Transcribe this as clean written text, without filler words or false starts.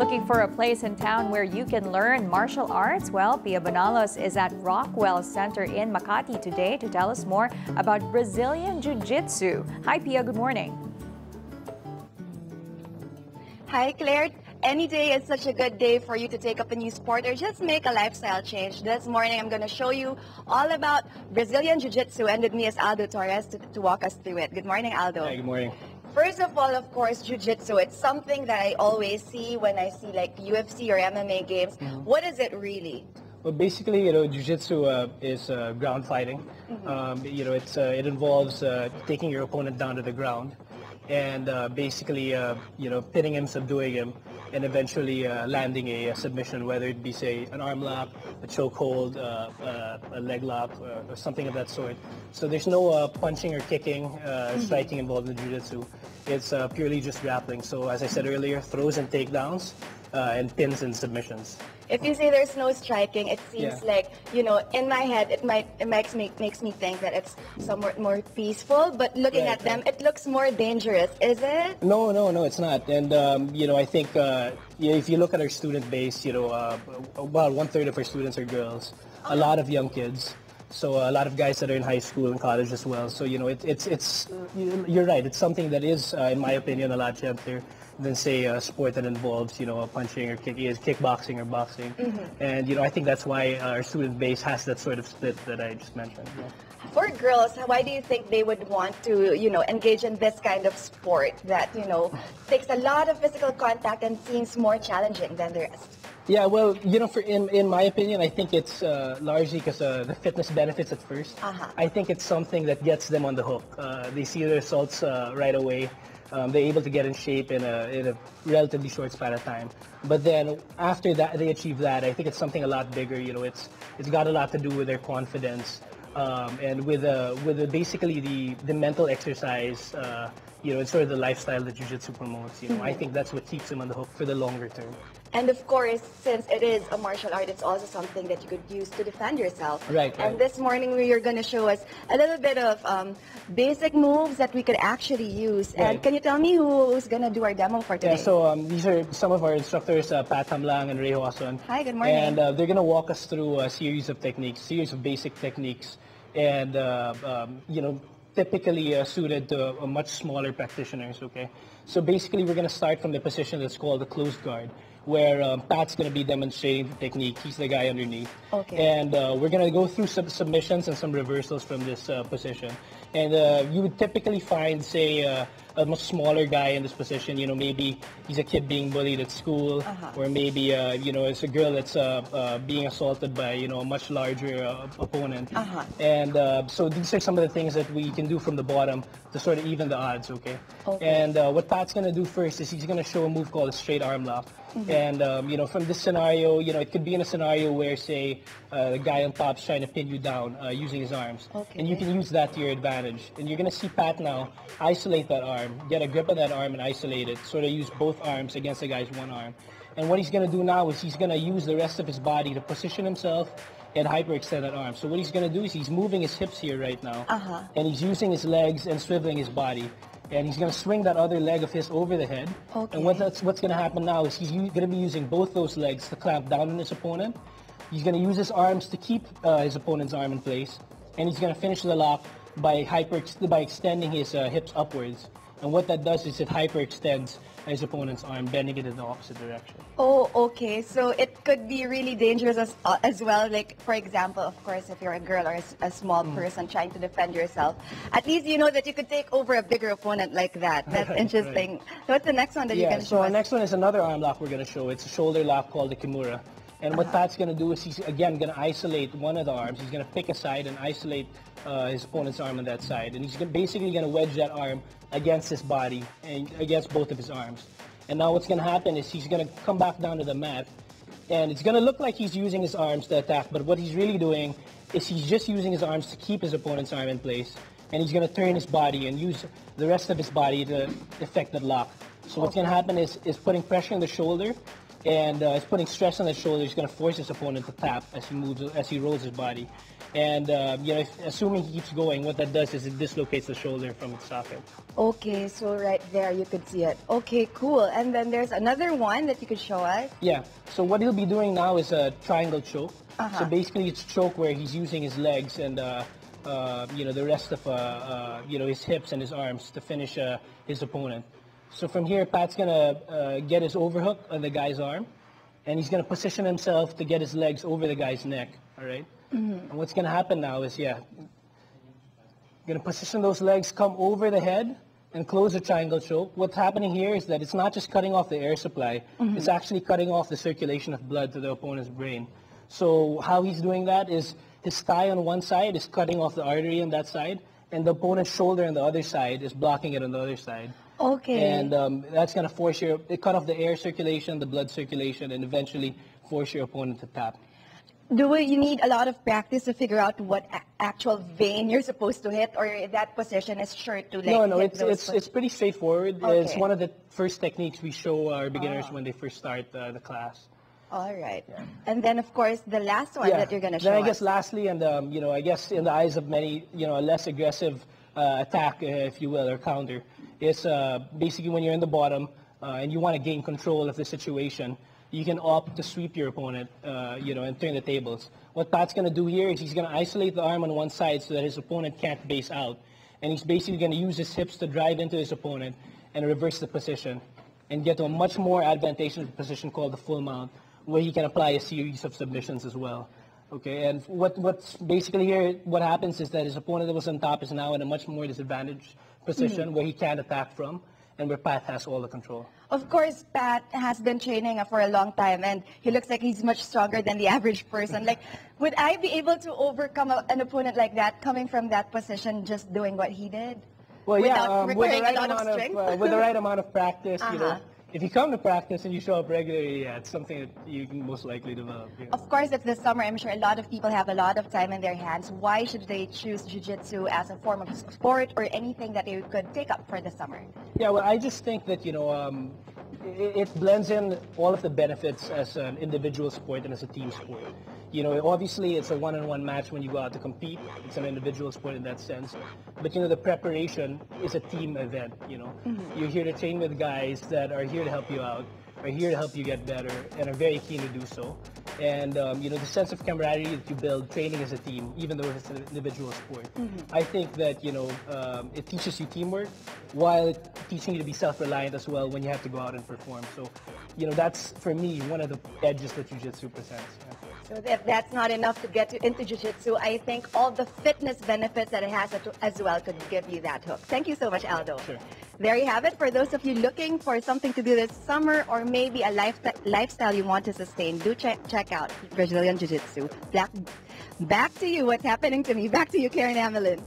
Looking for a place in town where you can learn martial arts? Well, Pia Bonalos is at Rockwell Center in Makati today to tell us more about Brazilian Jiu-Jitsu. Hi, Pia. Good morning. Hi, Claire. Any day is such a good day for you to take up a new sport or just make a lifestyle change. This morning, I'm going to show you all about Brazilian Jiu-Jitsu, and with me is Aldo Torres to walk us through it. Good morning, Aldo. Hi, good morning. First of all, of course, Jiu-Jitsu. It's something that I always see when I see like UFC or MMA games. What is it really? Well, basically, Jiu-Jitsu is ground fighting. It involves taking your opponent down to the ground and basically, pinning him, subduing him, and eventually landing a submission, whether it be, say, an arm lock, a chokehold, a leg lock, or something of that sort. So there's no punching or kicking, striking involved in Jiu-Jitsu. It's purely just grappling. So as I said earlier, throws and takedowns, and pins and submissions. If you say there's no striking, it seems like, in my head, it makes me think that it's somewhat more peaceful. But looking at them, it looks more dangerous. Is it? No, it's not. And, I think if you look at our student base, about 1/3 of our students are girls, a lot of young kids. So a lot of guys that are in high school and college as well. So, you're right. It's something that is, in my opinion, a lot gentler than, say, a sport that involves, punching or kicking, kickboxing or boxing. And, I think that's why our student base has that sort of split that I just mentioned. Yeah. For girls, why do you think they would want to, engage in this kind of sport that, takes a lot of physical contact and seems more challenging than the rest? Yeah, well, in my opinion, I think it's largely because the fitness benefits at first. I think it's something that gets them on the hook. They see the results right away. They're able to get in shape in a relatively short span of time. But then after that, they achieve that. I think it's something a lot bigger. It's got a lot to do with their confidence and with basically the mental exercise. And sort of the lifestyle that Jiu-Jitsu promotes. I think that's what keeps them on the hook for the longer term. And of course, since it is a martial art, it's also something that you could use to defend yourself. Right. And this morning, you're going to show us a little bit of basic moves that we could actually use. Right. And can you tell me who's going to do our demo for today? Yeah, so these are some of our instructors, Pat Hamlang and Ray Huason. Hi, good morning. And they're going to walk us through a series of basic techniques. And, typically suited to a much smaller practitioners, okay? So basically, we're going to start from the position that's called the closed guard, where Pat's going to be demonstrating the technique. He's the guy underneath. Okay. And we're going to go through some submissions and some reversals from this position. And you would typically find, say, a much smaller guy in this position. Maybe he's a kid being bullied at school, or maybe, it's a girl that's being assaulted by, a much larger opponent. And so these are some of the things that we can do from the bottom to sort of even the odds, okay? And what Pat's going to do first is he's going to show a move called a straight arm lock. And, from this scenario, it could be in a scenario where, say, the guy on top's trying to pin you down using his arms. And you can use that to your advantage. And you're going to see Pat now isolate that arm, get a grip of that arm and isolate it, sort of use both arms against the guy's one arm. And what he's going to do now is he's going to use the rest of his body to position himself and hyperextend that arm. So what he's going to do is he's moving his hips here right now, and he's using his legs and swiveling his body. And he's going to swing that other leg of his over the head. And what's going to happen now is he's going to be using both those legs to clamp down on his opponent. He's going to use his arms to keep his opponent's arm in place. And he's going to finish the lock by extending his hips upwards. And what that does is it hyperextends his opponent's arm, bending it in the opposite direction. Oh, okay. So it could be really dangerous as well. Like, for example, of course, if you're a girl or a small person trying to defend yourself, at least you know that you could take over a bigger opponent like that. That's interesting. So what's the next one that you're going to show us? So the next one is another arm lock we're going to show. It's a shoulder lock called the Kimura. And what Pat's going to do is he's, again, going to isolate one of the arms. He's going to pick a side and isolate his opponent's arm on that side. And he's basically going to wedge that arm against his body and against both of his arms. And now what's going to happen is he's going to come back down to the mat. And it's going to look like he's using his arms to attack. But what he's really doing is he's just using his arms to keep his opponent's arm in place. And he's going to turn his body and use the rest of his body to effect that lock. So what's going to happen is putting pressure on the shoulder. And it's putting stress on the shoulder. He's going to force his opponent to tap as he rolls his body. And assuming he keeps going, what that does is it dislocates the shoulder from its socket. Okay, so right there you could see it. Okay, cool. And then there's another one that you could show us. Yeah. So what he'll be doing now is a triangle choke. So basically, it's choke where he's using his legs and the rest of his hips and his arms to finish his opponent. So from here, Pat's gonna get his overhook on the guy's arm, and he's gonna position himself to get his legs over the guy's neck. All right. And what's gonna happen now is gonna position those legs, come over the head, and close the triangle choke. What's happening here is that it's not just cutting off the air supply, it's actually cutting off the circulation of blood to the opponent's brain. So how he's doing that is his thigh on one side is cutting off the artery on that side, and the opponent's shoulder on the other side is blocking it on the other side. Okay. And that's going to cut off the air circulation, the blood circulation, and eventually force your opponent to tap. Do you need a lot of practice to figure out what actual vein you're supposed to hit, or that position is sure to No, hit it's pretty straightforward. Okay. It's one of the first techniques we show our beginners when they first start the class. All right. And then, of course, the last one that you're going to show Then I guess us. lastly, and I guess in the eyes of many, a less aggressive attack, if you will, or counter, is basically when you're in the bottom and you want to gain control of the situation, you can opt to sweep your opponent, and turn the tables. What Pat's going to do here is he's going to isolate the arm on one side so that his opponent can't base out. And he's basically going to use his hips to drive into his opponent and reverse the position and get to a much more advantageous position called the full mount, where he can apply a series of submissions as well. Okay, and what's basically here, what happens is that his opponent that was on top is now in a much more disadvantaged position where he can't attack from, and where Pat has all the control. Of course, Pat has been training for a long time, and he looks like he's much stronger than the average person. Like, would I be able to overcome an opponent like that coming from that position just doing what he did? Well, Without with the requiring right a lot of amount of strength? with the right amount of practice, if you come to practice and you show up regularly, it's something that you can most likely develop. Of course, it's the summer. I'm sure a lot of people have a lot of time in their hands. Why should they choose jiu-jitsu as a form of sport or anything that they could take up for the summer? Yeah, well, I just think that, it blends in all of the benefits as an individual sport and as a team sport. Obviously it's a one-on-one match when you go out to compete. It's an individual sport in that sense. But, the preparation is a team event, You're here to train with guys that are here to help you out, are here to help you get better, and are very keen to do so. And, the sense of camaraderie that you build training as a team, even though it's an individual sport. I think that, it teaches you teamwork while teaching you to be self-reliant as well when you have to go out and perform. So, that's, for me, one of the edges that jiu-jitsu presents. So if that's not enough to get you into jiu-jitsu, I think all the fitness benefits that it has as well could give you that hook. Thank you so much, Aldo. Sure. There you have it. For those of you looking for something to do this summer or maybe a lifestyle you want to sustain, do check out Brazilian Jiu-Jitsu. Back to you. What's happening to me? Back to you, Karen Amelin.